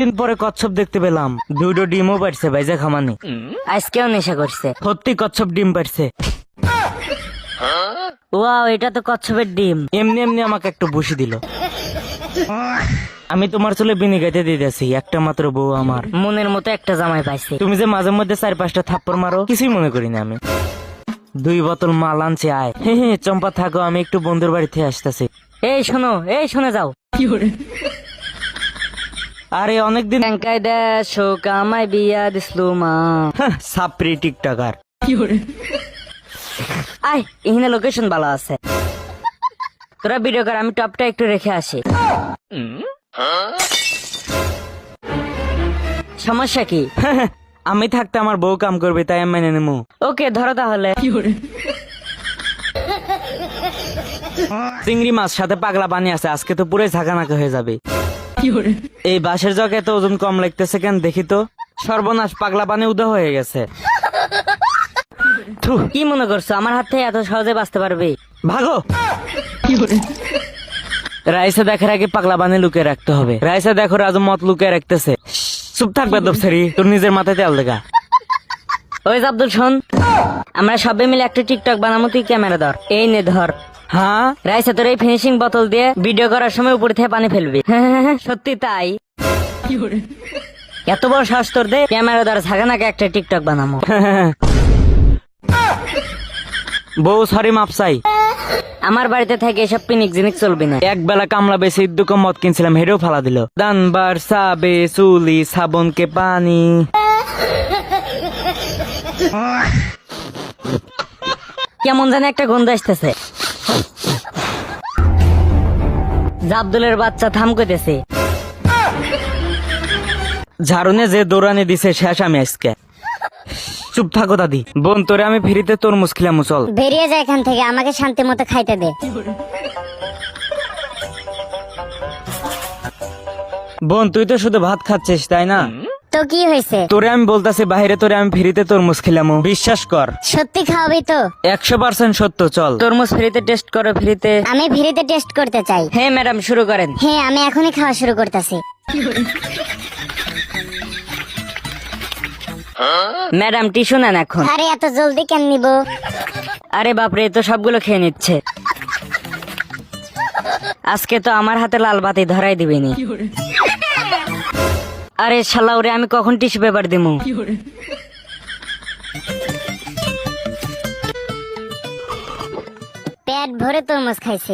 দিন পরে কচ্ছপ দেখতে পেলাম, দুটো ডিমও পারছে ভাইজা খামানি। আজকেও নেশা করছে। সত্যি কচ্ছপ ডিম পারছে। ওয়াও, এটা তো কচ্ছপের ডিম। এমনি এমনি আমাকে একটু বসি দিল। আমি তোমার চুলে বিনি গাইতে দিতেছি, একটা মাত্র বউ আমার। মনের মতো একটা জামাই পাইছে। তুমি যে মাঝে মধ্যে 4-5টা থাপ্পড় মারো, কিছুই মনে করি না আমি। 2 বোতল মাল আনছে, আয়। হে চম্পা থাকো, আমি একটু বন্ধুর বাড়ি থেকে আসতেছি। এই শোনো, এই শুনে যাও। আরে অনেকদিন ব্যাংকায় দেশো কামাই বিয়া দিসলু মা। সাপ্রি টিকটকার। আয়, এখানে লোকেশন ভালো আছে। তোরা ভিডিও কর, আমি টপটা একটু রেখে আসি। সমস্যা কি? আমি থাকতে আমার বউ কাম করবে, তাই আমি মেনে নেবো। ওকে, ধরো তাহলে। চিংড়ি মাছ সাথে পাগলা পানি আছে, আজকে তো পুরো ঝাঁকানাকা হয়ে যাবে। এই বাঁশের জগে তো ওজন কম লাগতেছে কেন দেখি তো। সর্বনাশ, পাগলা পানি উদা হয়ে গেছে। থু, কি মনে করছো আমার হাত থেকে এত সহজে বাঁচতে পারবে? ভাগো। রাইসা দেখার আগে পাগলা পানি লুকিয়ে রাখতে হবে। রাইসা দেখো রাজু মত লুকিয়ে রাখতেছে। চুপ থাকবে দপসারি, তোর নিজের মাথায় তেল দেখা। ওই আব্দুল শোন, আমরা সবাই মিলে একটা টিকটক বানাবো, তুই ক্যামেরা ধর। এই নে ধর। হ্যাঁ, রাইসা তোর এই ফিনিশিং বোতল দিয়ে ভিডিও করার সময় উপর থেকে পানি ফেলবি। সত্যি তাই? এত বড় শ্বাস তোর দে, ক্যামেরা ধর, ছাগানাকে একটা টিকটক বানাবো। বউ সরি মাপসাই। আমার বাড়িতে থেকে এসব পিনিক জিনিক চলবি না। এক বেলা কামলা বেশি দুকম মদ কিনছিলাম, হেরেও ফালা দিল। দানবার সাবে চুলি সাবন কে পানি। কেমন জানি একটা গন্ধ আসতেছে। জাবদুলের বাচ্চা থাম কইতেছে। ঝাড়ুনে যে দৌড়ানি দিছে শেষ আমি আজকে। চুপ থাকো দাদি। বোন তোরে আমি ফ্রিতে তরমুজ খিলাম, চল। বেরিয়ে যায় এখান থেকে, আমাকে শান্তি মতো খাইতে দে। বোন তুই তো শুধু ভাত খাচ্ছিস তাই না? তো কি হয়েছে? তোরে আমি বলতাছি বাইরে, তোরে আমি ফ্রিতে তরমুজ খিলাম, বিশ্বাস কর। সত্যি খাওয়াবি তো? 100% সত্য, চল। তরমুজ ফ্রিতে টেস্ট করো, ফ্রিতে। আমি ফ্রিতে টেস্ট করতে চাই। হ্যাঁ ম্যাডাম, শুরু করেন। হ্যাঁ, আমি এখনই খাওয়া শুরু করতেছি। ম্যাডাম টিস্যু নেন এখন। আরে এত জলদি কেন নিব? আরে বাপরে, তো সবগুলো খেয়ে নিচ্ছে। আজকে তো আমার হাতে লাল বাতি ধরাই দিবেনি। আরে শালা, ওরে আমি কখন টিস্যু পেপার দিমু? পেট ভরে তরমুজ খাইছে।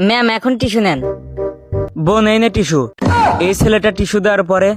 ম্যাম এখন টিস্যু নেন। বোন এই নে টিস্যু। এই ছেলেটা টিস্যু দেওয়ার পরে